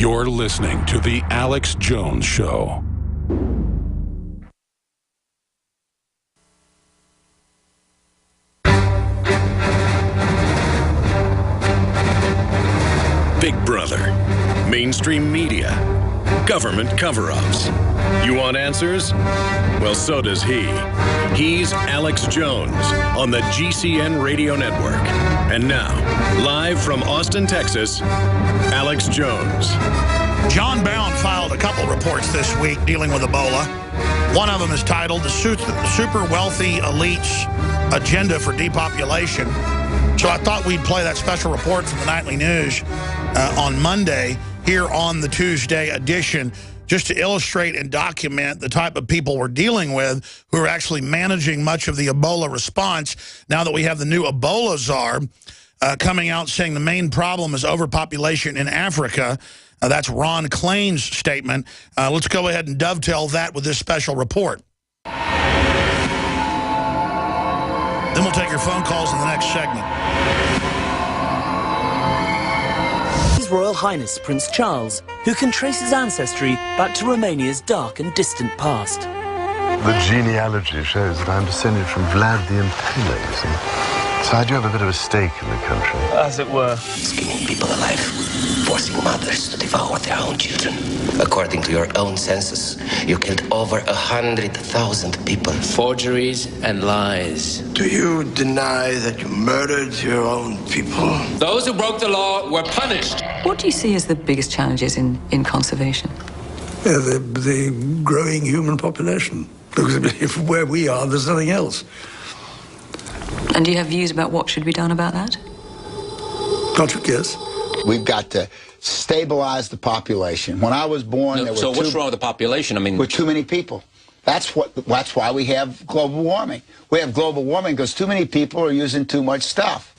You're listening to The Alex Jones Show. Big Brother, mainstream media, government cover-ups. You want answers? Well, so does he. He's Alex Jones on the GCN Radio Network. And now, live from Austin, Texas, Alex Jones. John Bound filed a couple reports this week dealing with Ebola. One of them is titled The Super Wealthy Elite's Agenda for Depopulation. So I thought we'd play that special report from the Nightly News on Monday here on the Tuesday edition, just to illustrate and document the type of people we're dealing with who are actually managing much of the Ebola response now that we have the new Ebola czar coming out saying the main problem is overpopulation in Africa. That's Ron Klain's statement. Let's go ahead and dovetail that with this special report. Then we'll take your phone calls in the next segment. His Royal Highness Prince Charles, who can trace his ancestry back to Romania's dark and distant past. The genealogy shows that I'm descended from Vlad the Impaler, you see. So I do have a bit of a stake in the country. As it were. Skinning people alive, forcing mothers to devour their own children. According to your own census, you killed over 100,000 people. Forgeries and lies. Do you deny that you murdered your own people? Those who broke the law were punished. What do you see as the biggest challenges in conservation? The growing human population. Because if where we are, there's nothing else. And do you have views about what should be done about that? Can't you guess? We've got to stabilize the population. When I was born, there were so what's wrong with the population? I mean, with too many people. That's why we have global warming. We have global warming because too many people are using too much stuff.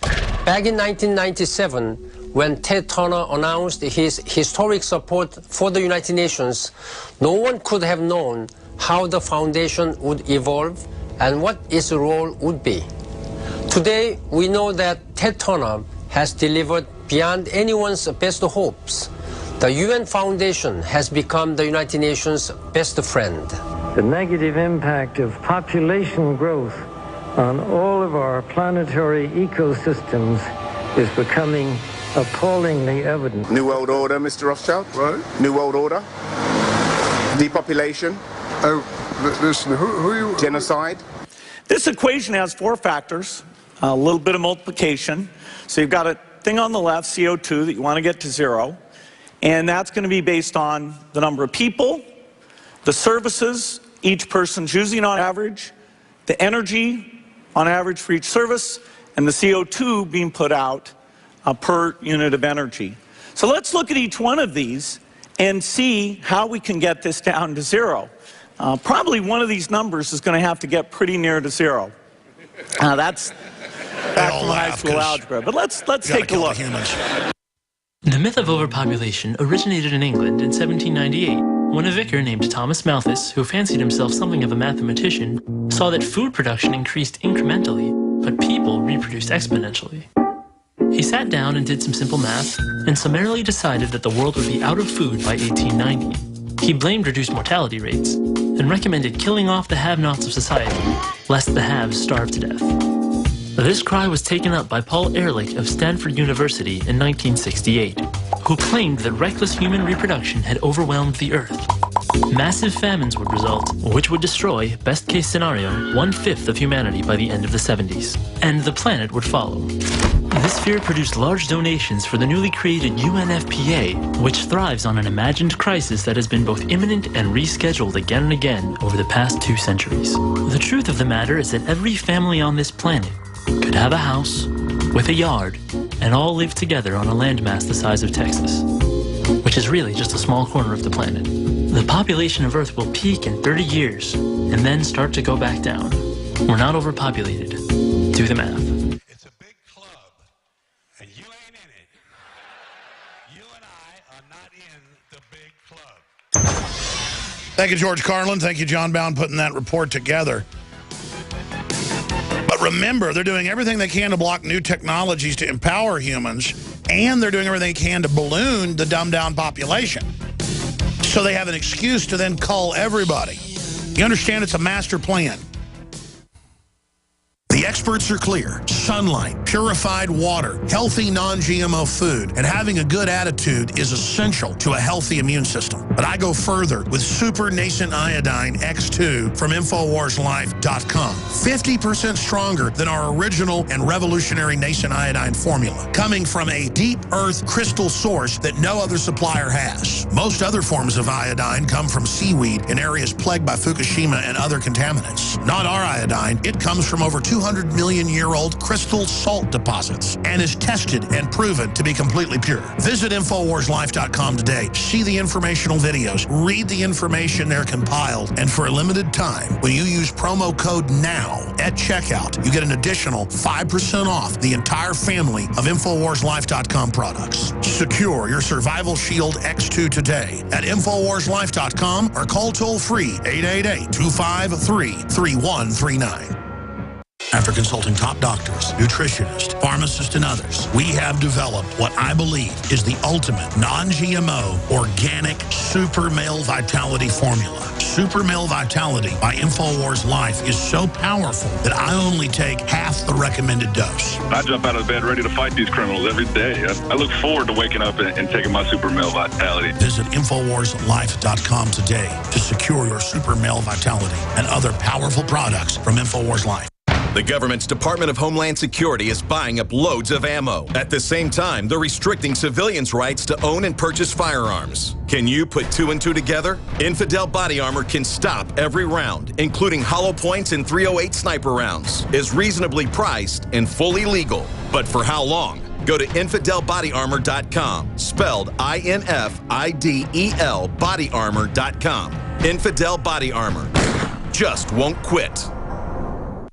Back in 1997, when Ted Turner announced his historic support for the United Nations, no one could have known how the foundation would evolve and what its role would be. Today, we know that Ted Turner has delivered beyond anyone's best hopes. The UN Foundation has become the United Nations' best friend. The negative impact of population growth on all of our planetary ecosystems is becoming appallingly evident. New World Order, Mr. Rothschild. Right. New World Order. Depopulation. Oh, listen, who are you? Genocide. This equation has four factors, a little bit of multiplication. So you've got a thing on the left, CO2, that you want to get to zero. And that's going to be based on the number of people, the services each person's using on average, the energy on average for each service, and the CO2 being put out per unit of energy. So let's look at each one of these and see how we can get this down to zero. Probably one of these numbers is going to have to get pretty near to zero. That's back from high school algebra, but let's take a look. The myth of overpopulation originated in England in 1798, when a vicar named Thomas Malthus, who fancied himself something of a mathematician, saw that food production increased incrementally, but people reproduced exponentially. He sat down and did some simple math, and summarily decided that the world would be out of food by 1890. He blamed reduced mortality rates, and recommended killing off the have-nots of society, lest the haves starve to death. This cry was taken up by Paul Ehrlich of Stanford University in 1968, who claimed that reckless human reproduction had overwhelmed the Earth. Massive famines would result, which would destroy, best-case scenario, 1/5 of humanity by the end of the 70s, and the planet would follow. This fear produced large donations for the newly created UNFPA, which thrives on an imagined crisis that has been both imminent and rescheduled again and again over the past 2 centuries. The truth of the matter is that every family on this planet could have a house with a yard and all live together on a landmass the size of Texas, which is really just a small corner of the planet. The population of Earth will peak in 30 years and then start to go back down. We're not overpopulated. Do the math. It's a big club, and you ain't in it. You and I are not in the big club. Thank you, George Carlin. Thank you, John Bound, putting that report together. But remember, they're doing everything they can to block new technologies to empower humans And they're doing everything they can to balloon the dumbed-down population. So they have an excuse to then cull everybody. You understand it's a master plan. The experts are clear. Sunlight, purified water, healthy non-GMO food, and having a good attitude is essential to a healthy immune system. But I go further with Super Nascent Iodine X2 from InfoWarsLife.com. 50% stronger than our original and revolutionary Nascent Iodine formula, coming from a deep earth crystal source that no other supplier has. Most other forms of iodine come from seaweed in areas plagued by Fukushima and other contaminants. Not our iodine. It comes from over 200-million-year-old crystal salt deposits and is tested and proven to be completely pure. Visit InfoWarsLife.com today. See the informational videos. Read the information they're compiled. And for a limited time, when you use promo code NOW at checkout, you get an additional 5% off the entire family of InfoWarsLife.com products. Secure your Survival Shield X2 today at InfoWarsLife.com or call toll-free 888-253-3139. After consulting top doctors, nutritionists, pharmacists, and others, we have developed what I believe is the ultimate non-GMO organic Super Male Vitality formula. Super Male Vitality by InfoWars Life is so powerful that I only take half the recommended dose. I jump out of bed ready to fight these criminals every day. I look forward to waking up and taking my Super Male Vitality. Visit InfoWarsLife.com today to secure your Super Male Vitality and other powerful products from InfoWars Life. The government's Department of Homeland Security is buying up loads of ammo. At the same time, they're restricting civilians' rights to own and purchase firearms. Can you put two and two together? Infidel Body Armor can stop every round, including hollow points and .308 sniper rounds, is reasonably priced and fully legal. But for how long? Go to InfidelBodyArmor.com, spelled INFIDEL bodyarmor.com. Infidel Body Armor just won't quit.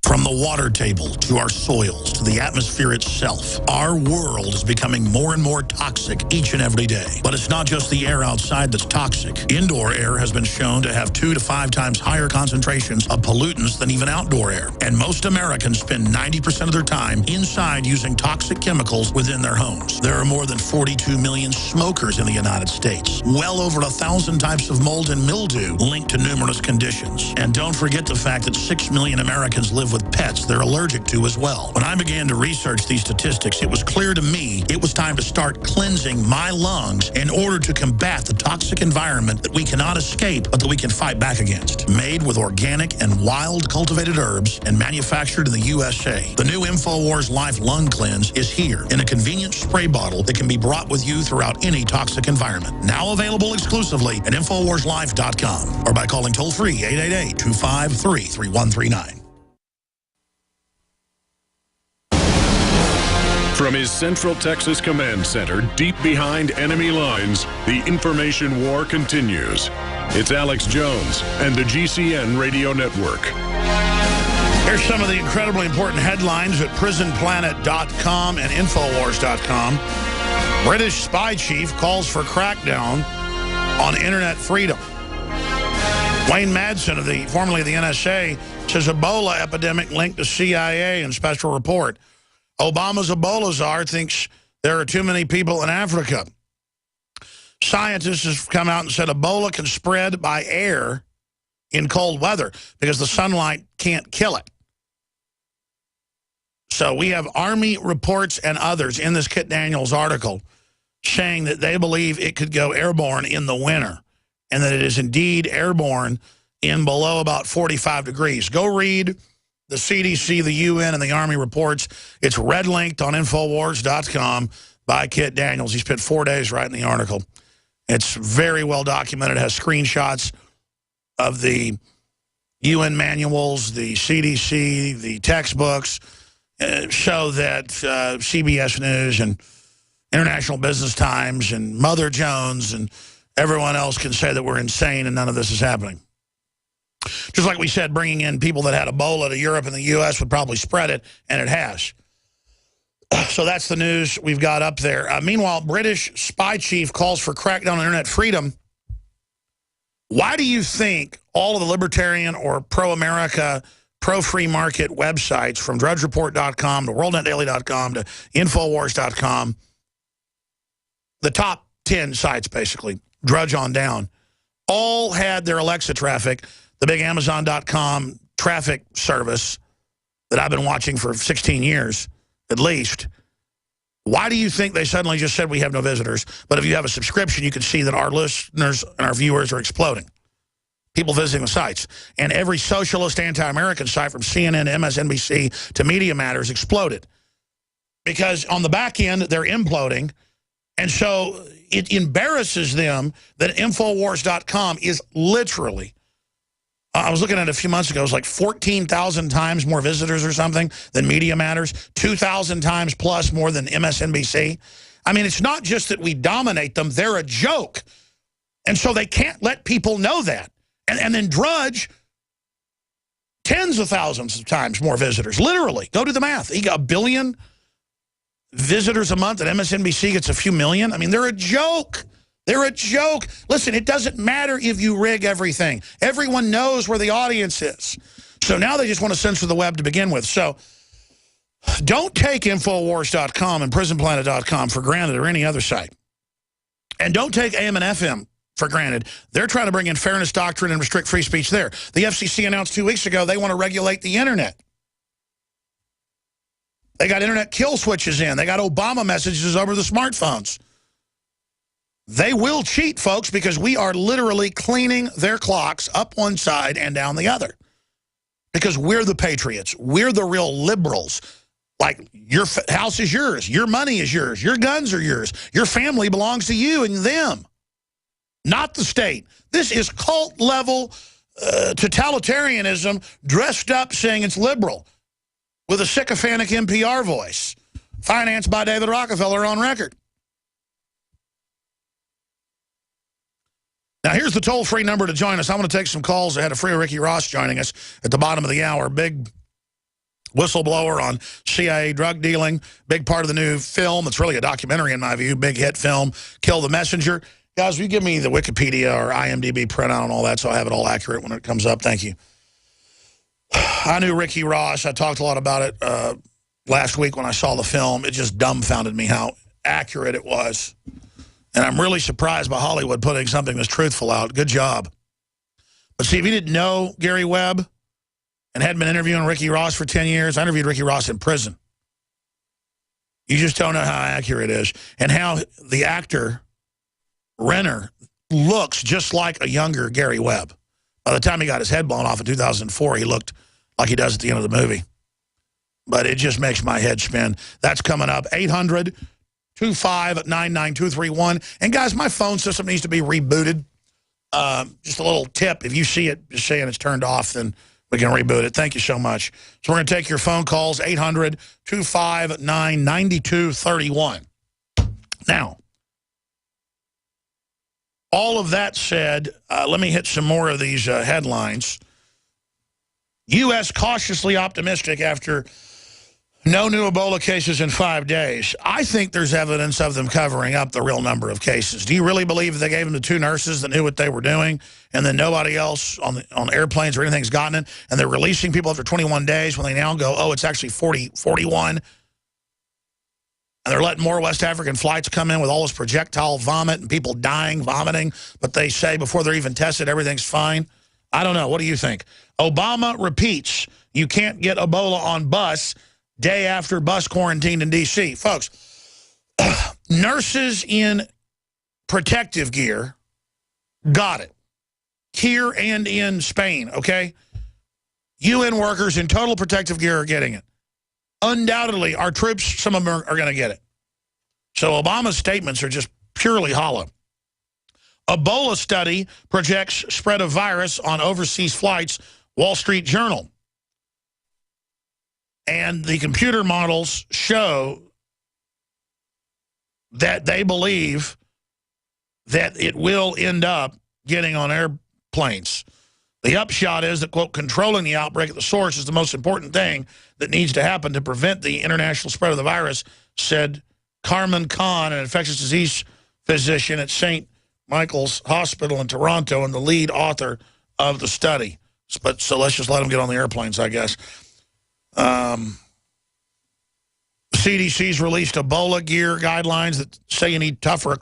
From the water table to our soils to the atmosphere itself, our world is becoming more and more toxic each and every day. But it's not just the air outside that's toxic. Indoor air has been shown to have 2 to 5 times higher concentrations of pollutants than even outdoor air. And most Americans spend 90% of their time inside using toxic chemicals within their homes. There are more than 42 million smokers in the United States. Well over 1,000 types of mold and mildew linked to numerous conditions. And don't forget the fact that 6 million Americans live with pets they're allergic to as well. When I began to research these statistics, it was clear to me it was time to start cleansing my lungs in order to combat the toxic environment that we cannot escape but that we can fight back against. Made with organic and wild cultivated herbs and manufactured in the USA, the new InfoWars Life Lung Cleanse is here in a convenient spray bottle that can be brought with you throughout any toxic environment. Now available exclusively at InfoWarsLife.com or by calling toll-free 888-253-3139. From his Central Texas Command Center, deep behind enemy lines, the information war continues. It's Alex Jones and the GCN Radio Network. Here's some of the incredibly important headlines at PrisonPlanet.com and Infowars.com. British spy chief calls for crackdown on internet freedom. Wayne Madsen, formerly of the NSA, says Ebola epidemic linked to CIA in special report. Obama's Ebola czar thinks there are too many people in Africa. Scientists have come out and said Ebola can spread by air in cold weather because the sunlight can't kill it. So we have Army reports and others in this Kit Daniels article saying that they believe it could go airborne in the winter and that it is indeed airborne in below about 45 degrees. Go read the CDC, the UN, and the Army reports. It's red-linked on Infowars.com by Kit Daniels. He spent 4 days writing the article. It's very well documented. It has screenshots of the UN manuals, the CDC, the textbooks, show that CBS News and International Business Times and Mother Jones and everyone else can say that we're insane and none of this is happening. Just like we said, bringing in people that had Ebola to Europe and the U.S. would probably spread it, and it has. So that's the news we've got up there. Meanwhile, British spy chief calls for crackdown on internet freedom. Why do you think all of the libertarian or pro-America, pro-free market websites, from DrudgeReport.com to WorldNetDaily.com to Infowars.com, the top 10 sites, basically, drudge on down, all had their Alexa traffic, the big Amazon.com traffic service that I've been watching for 16 years, at least. Why do you think they suddenly just said we have no visitors? But if you have a subscription, you can see that our listeners and our viewers are exploding. People visiting the sites. And every socialist, anti-American site from CNN to MSNBC to Media Matters exploded. Because on the back end, they're imploding. And so it embarrasses them that Infowars.com is literally, I was looking at it a few months ago, it was like 14,000 times more visitors or something than Media Matters, 2,000 times plus more than MSNBC. I mean, it's not just that we dominate them, they're a joke. And so they can't let people know that. And then Drudge, tens of thousands of times more visitors, literally. Go do the math. He got 1 billion visitors a month, and MSNBC gets a few million. I mean, they're a joke. They're a joke. Listen, it doesn't matter if you rig everything. Everyone knows where the audience is. So now they just want to censor the web to begin with. So don't take Infowars.com and PrisonPlanet.com for granted, or any other site. And don't take AM and FM for granted. They're trying to bring in fairness doctrine and restrict free speech there. The FCC announced 2 weeks ago they want to regulate the internet. They got internet kill switches in. They got Obama messages over the smartphones. They will cheat, folks, because we are literally cleaning their clocks up one side and down the other. Because we're the patriots. We're the real liberals. Like, your house is yours. Your money is yours. Your guns are yours. Your family belongs to you and them, not the state. This is cult-level totalitarianism dressed up saying it's liberal with a sycophantic NPR voice, financed by David Rockefeller on record. Now, here's the toll-free number to join us. I'm going to take some calls ahead of Free Ricky Ross joining us at the bottom of the hour. Big whistleblower on CIA drug dealing. Big part of the new film. It's really a documentary, in my view. Big hit film, Kill the Messenger. Guys, will you give me the Wikipedia or IMDb printout and all that so I have it all accurate when it comes up? Thank you. I knew Ricky Ross. I talked a lot about it last week when I saw the film. It just dumbfounded me how accurate it was. And I'm really surprised by Hollywood putting something this truthful out. Good job. But see, if you didn't know Gary Webb and hadn't been interviewing Ricky Ross for 10 years, I interviewed Ricky Ross in prison. You just don't know how accurate it is. And how the actor, Renner, looks just like a younger Gary Webb. By the time he got his head blown off in 2004, he looked like he does at the end of the movie. But it just makes my head spin. That's coming up. 800-259-9231. And, guys, my phone system needs to be rebooted. Just a little tip. If you see it just saying it's turned off, then we can reboot it. Thank you so much. So we're going to take your phone calls, 800-259-9231. Now, all of that said, let me hit some more of these headlines. U.S. cautiously optimistic after no new Ebola cases in 5 days. I think there's evidence of them covering up the real number of cases. Do you really believe they gave them to 2 nurses that knew what they were doing, and then nobody else on airplanes or anything's gotten it, and they're releasing people after 21 days when they now go, oh, it's actually 41? And they're letting more West African flights come in with all this projectile vomit and people dying, vomiting, but they say before they're even tested, everything's fine. I don't know. What do you think? Obama repeats, you can't get Ebola on bus day after bus quarantined in D.C. Folks, nurses in protective gear got it. Here and in Spain, okay? UN workers in total protective gear are getting it. Undoubtedly, our troops, some of them are going to get it. So Obama's statements are just purely hollow. Ebola study projects spread of virus on overseas flights, Wall Street Journal. And the computer models show that they believe that it will end up getting on airplanes. The upshot is that, quote, controlling the outbreak at the source is the most important thing that needs to happen to prevent the international spread of the virus, said Carmen Khan, an infectious disease physician at St. Michael's Hospital in Toronto and the lead author of the study. But so let's just let them get on the airplanes, I guess. CDC's released Ebola gear guidelines that say you need tougher equipment.